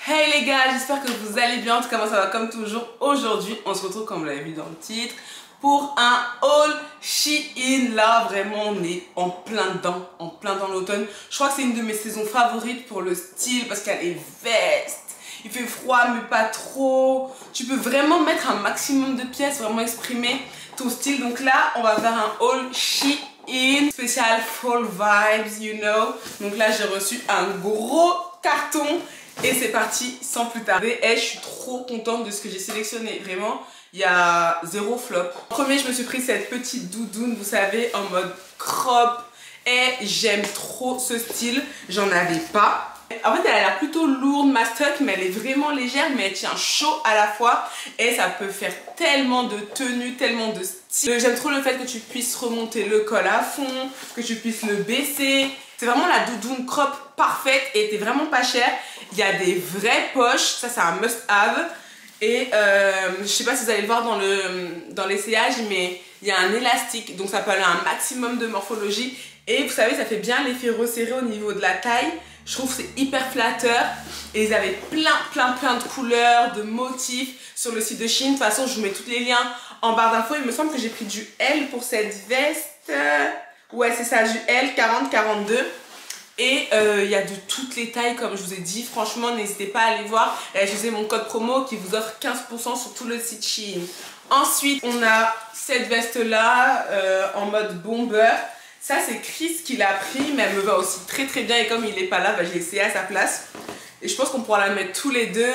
Hey les gars, j'espère que vous allez bien. En tout cas, moi ça va comme toujours. Aujourd'hui, on se retrouve, comme vous l'avez vu dans le titre, pour un haul Shein. Là, vraiment, on est en plein dans l'automne. Je crois que c'est une de mes saisons favorites pour le style parce qu'elle est veste. Il fait froid, mais pas trop. Tu peux vraiment mettre un maximum de pièces, vraiment exprimer ton style. Donc là, on va faire un haul Shein spécial Fall Vibes, you know. Donc là, j'ai reçu un gros carton. Et c'est parti sans plus tarder. Et je suis trop contente de ce que j'ai sélectionné. Vraiment, il y a zéro flop. En premier, je me suis pris cette petite doudoune, vous savez, en mode crop. Et j'aime trop ce style. J'en avais pas. En fait, elle a l'air plutôt lourde, ma stock, mais elle est vraiment légère, mais elle tient chaud à la fois. Et ça peut faire tellement de tenues, tellement de style. J'aime trop le fait que tu puisses remonter le col à fond, que tu puisses le baisser. C'est vraiment la doudoune crop parfaite et était vraiment pas chère. Il y a des vraies poches, ça c'est un must-have. Et je sais pas si vous allez le voir dans l'essayage, mais il y a un élastique, donc ça peut aller un maximum de morphologie. Et vous savez, ça fait bien l'effet resserré au niveau de la taille. Je trouve que c'est hyper flatteur. Et ils avaient plein de couleurs, de motifs sur le site de Shein. De toute façon, je vous mets tous les liens en barre d'infos. Il me semble que j'ai pris du L pour cette veste. Ouais, c'est ça, du L 40-42. Et il y a de toutes les tailles, comme je vous ai dit. Franchement, n'hésitez pas à aller voir. Utilisez mon code promo qui vous offre 15% sur tout le site Shein. Ensuite, on a cette veste-là en mode bomber. Ça, c'est Chris qui l'a pris, mais elle me va aussi très bien. Et comme il n'est pas là, bah, j'ai essayé à sa place. Et je pense qu'on pourra la mettre tous les deux.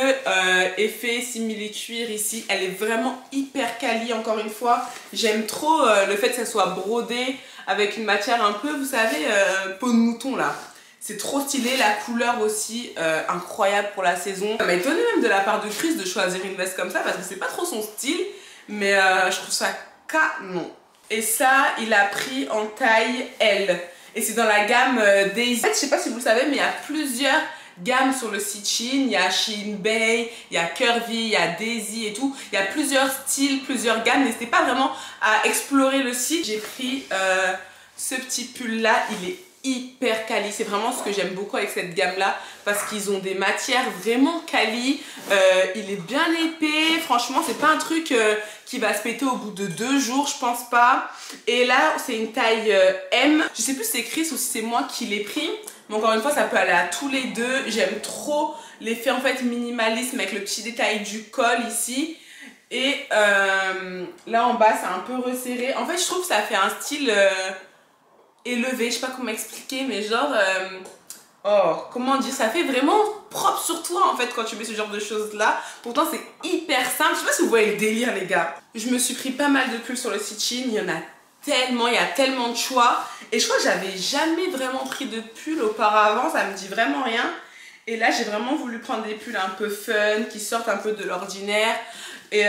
Effet simili-cuir ici. Elle est vraiment hyper quali, encore une fois. J'aime trop le fait que ça soit brodé avec une matière un peu, vous savez, peau de mouton là. C'est trop stylé. La couleur aussi, incroyable pour la saison. Ça m'a étonné même de la part de Chris de choisir une veste comme ça parce que c'est pas trop son style. Mais je trouve ça canon. Et ça, il a pris en taille L. Et c'est dans la gamme Daisy. En fait, je sais pas si vous le savez, mais il y a plusieurs gammes sur le site Shein. Il y a Shein Bay, il y a Curvy, il y a Daisy et tout. Il y a plusieurs styles, plusieurs gammes. N'hésitez pas vraiment à explorer le site. J'ai pris ce petit pull là. Il est hyper quali. C'est vraiment ce que j'aime beaucoup avec cette gamme là. Parce qu'ils ont des matières vraiment quali. Il est bien épais. Franchement, c'est pas un truc qui va se péter au bout de 2 jours, je pense pas. Et là, c'est une taille M. Je sais plus si c'est Chris ou si c'est moi qui l'ai pris. Mais encore une fois, ça peut aller à tous les deux. J'aime trop l'effet en fait minimalisme avec le petit détail du col ici. Et là en bas, c'est un peu resserré. En fait, je trouve que ça fait un style élevé. Je sais pas comment expliquer, mais genre... oh, comment dire, ça fait vraiment propre sur toi en fait quand tu mets ce genre de choses là. Pourtant c'est hyper simple, je sais pas si vous voyez le délire les gars. Je me suis pris pas mal de pulls sur le site Shein, il y en a tellement, il y a tellement de choix. Et je crois que j'avais jamais vraiment pris de pulls auparavant, ça me dit vraiment rien. Et là j'ai vraiment voulu prendre des pulls un peu fun, qui sortent un peu de l'ordinaire. Et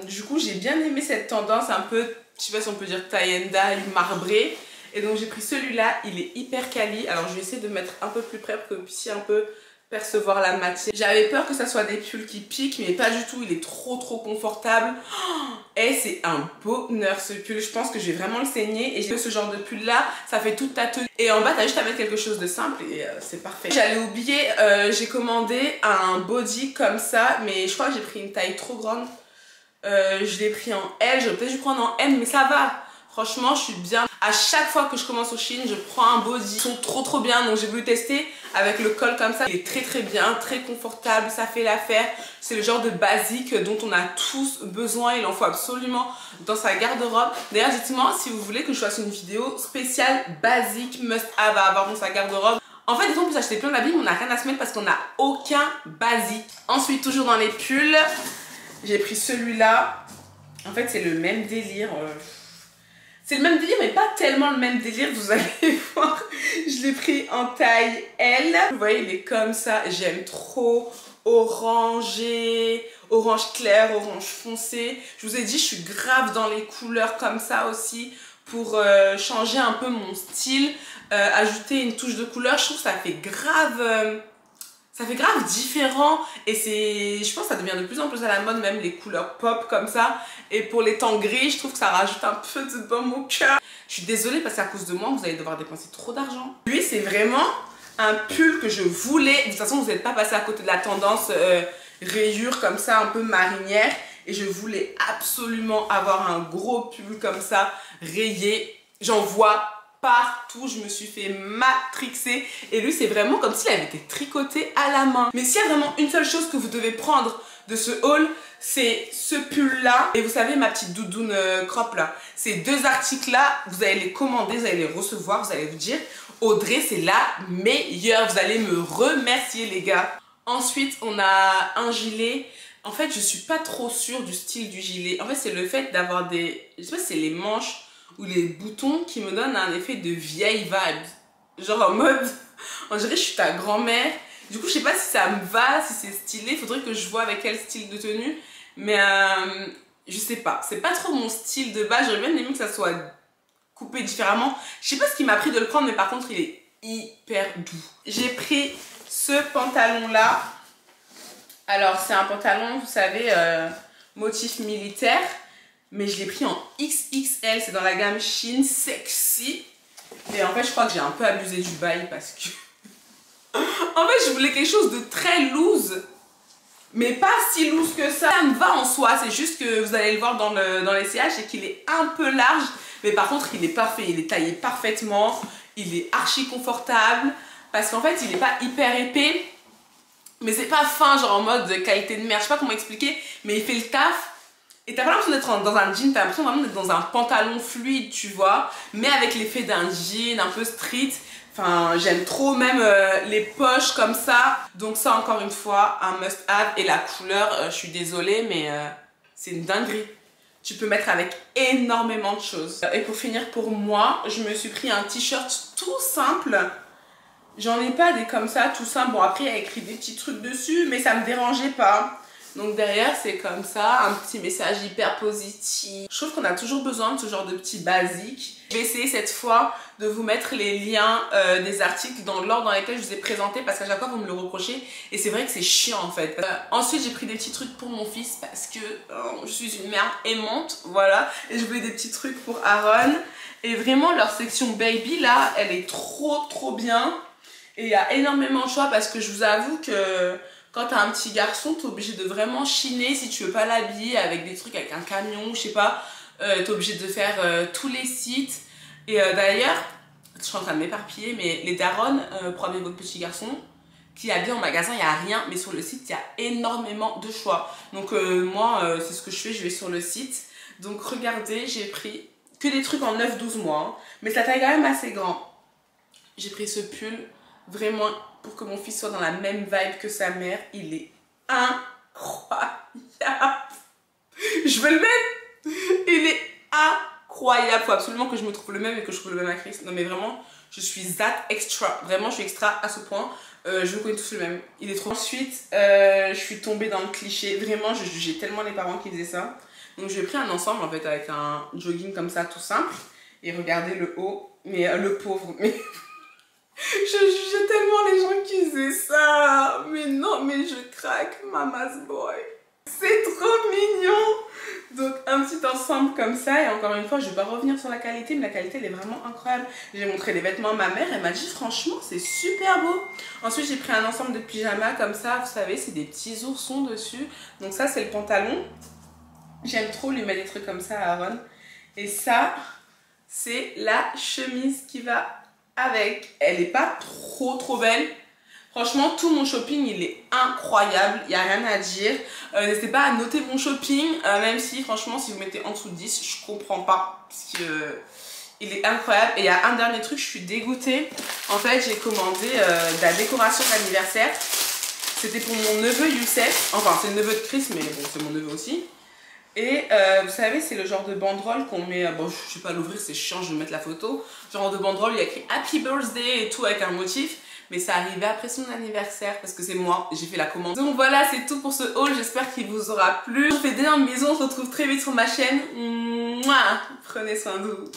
du coup j'ai bien aimé cette tendance un peu, je sais pas si on peut dire tie and dye, marbré. Et donc j'ai pris celui-là, il est hyper quali. Alors je vais essayer de mettre un peu plus près pour que vous puissiez un peu percevoir la matière. J'avais peur que ça soit des pulls qui piquent, mais pas du tout. Il est trop confortable. Et c'est un bonheur ce pull. Je pense que je vais vraiment le saigner. Et j'ai ce genre de pull là, ça fait toute ta tenue. Et en bas, t'as juste à mettre quelque chose de simple et c'est parfait. J'allais oublier, j'ai commandé un body comme ça, mais je crois que j'ai pris une taille trop grande. Je l'ai pris en L, j'aurais peut-être dû prendre en M, mais ça va. Franchement, je suis bien. À chaque fois que je commence au Shein, je prends un body. Ils sont trop bien, donc j'ai voulu tester avec le col comme ça. Il est très bien, très confortable, ça fait l'affaire. C'est le genre de basique dont on a tous besoin. Il en faut absolument dans sa garde-robe. D'ailleurs, dites-moi si vous voulez que je fasse une vidéo spéciale basique must-have à avoir dans sa garde-robe. En fait, on peut s'acheter plein d'habits, mais on n'a rien à se mettre parce qu'on n'a aucun basique. Ensuite, toujours dans les pulls, j'ai pris celui-là. En fait, c'est le même délire. C'est le même délire, mais pas tellement le même délire, vous allez voir. Je l'ai pris en taille L. Vous voyez, il est comme ça. J'aime trop. Orangé, orange clair, orange foncé. Je vous ai dit, je suis grave dans les couleurs comme ça aussi pour changer un peu mon style. Ajouter une touche de couleur, je trouve que ça fait grave... ça fait grave différent et je pense que ça devient de plus en plus à la mode, même les couleurs pop comme ça. Et pour les temps gris, je trouve que ça rajoute un peu de baume au cœur. Je suis désolée parce qu'à cause de moi, vous allez devoir dépenser trop d'argent. Lui, c'est vraiment un pull que je voulais. De toute façon, vous n'êtes pas passé à côté de la tendance rayure comme ça, un peu marinière. Et je voulais absolument avoir un gros pull comme ça, rayé. J'en vois partout, je me suis fait matrixer. Et lui, c'est vraiment comme s'il avait été tricoté à la main. Mais s'il y a vraiment une seule chose que vous devez prendre de ce haul, c'est ce pull là. Et vous savez, ma petite doudoune crop là. Ces deux articles là, vous allez les commander, vous allez les recevoir, vous allez vous dire Audrey, c'est la meilleure. Vous allez me remercier les gars. Ensuite, on a un gilet. En fait, je suis pas trop sûre du style du gilet. En fait, c'est le fait d'avoir des... Je sais pas si c'est les manches ou les boutons qui me donnent un effet de vieille vibe. Genre en mode... On dirait que je suis ta grand-mère. Du coup, je sais pas si ça me va, si c'est stylé. Il faudrait que je vois avec quel style de tenue. Mais je sais pas. C'est pas trop mon style de base. J'aurais bien aimé que ça soit coupé différemment. Je sais pas ce qui m'a pris de le prendre, mais par contre, il est hyper doux. J'ai pris ce pantalon-là. Alors, c'est un pantalon, vous savez, motif militaire. Mais je l'ai pris en XXL. C'est dans la gamme Shein Sexy. Et en fait, je crois que j'ai un peu abusé du bail parce que... En fait, je voulais quelque chose de très loose. Mais pas si loose que ça. Ça me va en soi. C'est juste que vous allez le voir dans les CH et qu'il est un peu large. Mais par contre, il est parfait. Il est taillé parfaitement. Il est archi confortable. Parce qu'en fait, il n'est pas hyper épais. Mais c'est pas fin, genre en mode de qualité de merde. Je sais pas comment expliquer. Mais il fait le taf. Et t'as pas l'impression d'être dans un jean. T'as l'impression vraiment d'être dans un pantalon fluide, tu vois. Mais avec l'effet d'un jean un peu street. Enfin, j'aime trop même les poches comme ça. Donc ça, encore une fois, un must-have. Et la couleur, je suis désolée, mais c'est une dinguerie. Tu peux mettre avec énormément de choses. Et pour finir, pour moi, je me suis pris un t-shirt tout simple. J'en ai pas des comme ça, tout simple. Bon, après, il y a écrit des petits trucs dessus, mais ça me dérangeait pas. Donc derrière, c'est comme ça, un petit message hyper positif. Je trouve qu'on a toujours besoin de ce genre de petits basiques. Je vais essayer cette fois de vous mettre les liens des articles dans l'ordre dans lesquels je vous ai présenté parce qu'à chaque fois vous me le reprochez et c'est vrai que c'est chiant en fait. Ensuite, j'ai pris des petits trucs pour mon fils parce que je suis une mère aimante, voilà. Et je voulais des petits trucs pour Aaron. Et vraiment, leur section baby là, elle est trop bien. Et il y a énormément de choix parce que je vous avoue que... Quand t'as un petit garçon, t'es obligé de vraiment chiner si tu veux pas l'habiller avec des trucs avec un camion, je sais pas. T'es obligé de faire tous les sites. Et d'ailleurs, je suis en train de m'éparpiller, mais les darons, pour habiller votre petit garçon, qui habille en magasin, il n'y a rien. Mais sur le site, il y a énormément de choix. Donc moi, c'est ce que je fais, je vais sur le site. Donc regardez, j'ai pris que des trucs en 9-12 mois. Hein, mais ça taille quand même assez grand. J'ai pris ce pull, vraiment... pour que mon fils soit dans la même vibe que sa mère. Il est incroyable. Je veux le mettre. Il est incroyable. Faut absolument que je me trouve le même et que je trouve le même à Chris. Non mais vraiment, je suis that extra. Vraiment, je suis extra à ce point. Je vous connais tous le même. Il est trop... Ensuite, je suis tombée dans le cliché. Vraiment, je jugeais tellement les parents qui faisaient ça. Donc j'ai pris un ensemble en fait avec un jogging comme ça tout simple. Et regardez le haut. Mais le pauvre. Mais... Je jugeais tellement les gens qui faisaient ça. Mais non, mais je craque, mama's boy. C'est trop mignon. Donc un petit ensemble comme ça. Et encore une fois, je vais pas revenir sur la qualité, mais la qualité elle est vraiment incroyable. J'ai montré les vêtements à ma mère. Elle m'a dit franchement c'est super beau. Ensuite j'ai pris un ensemble de pyjamas comme ça. Vous savez, c'est des petits oursons dessus. Donc ça c'est le pantalon. J'aime trop lui mettre des trucs comme ça à Aaron. Et ça, c'est la chemise qui va... avec. Elle est pas trop belle. Franchement, tout mon shopping, il est incroyable. Il n'y a rien à dire. N'hésitez pas à noter mon shopping. Même si, franchement, si vous mettez en dessous de 10, je comprends pas. Parce que il est incroyable. Et il y a un dernier truc, je suis dégoûtée. En fait, j'ai commandé de la décoration d'anniversaire. C'était pour mon neveu Youssef. Enfin, c'est le neveu de Chris, mais bon, c'est mon neveu aussi. Et vous savez, c'est le genre de banderole qu'on met... bon, je sais pas l'ouvrir, c'est chiant, je vais mettre la photo. Genre de banderole, il y a écrit Happy Birthday et tout avec un motif. Mais ça arrivait après son anniversaire parce que c'est moi, j'ai fait la commande. Donc voilà, c'est tout pour ce haul. J'espère qu'il vous aura plu. Je vous fais d'énormes bisous, on se retrouve très vite sur ma chaîne. Mouah, prenez soin de vous.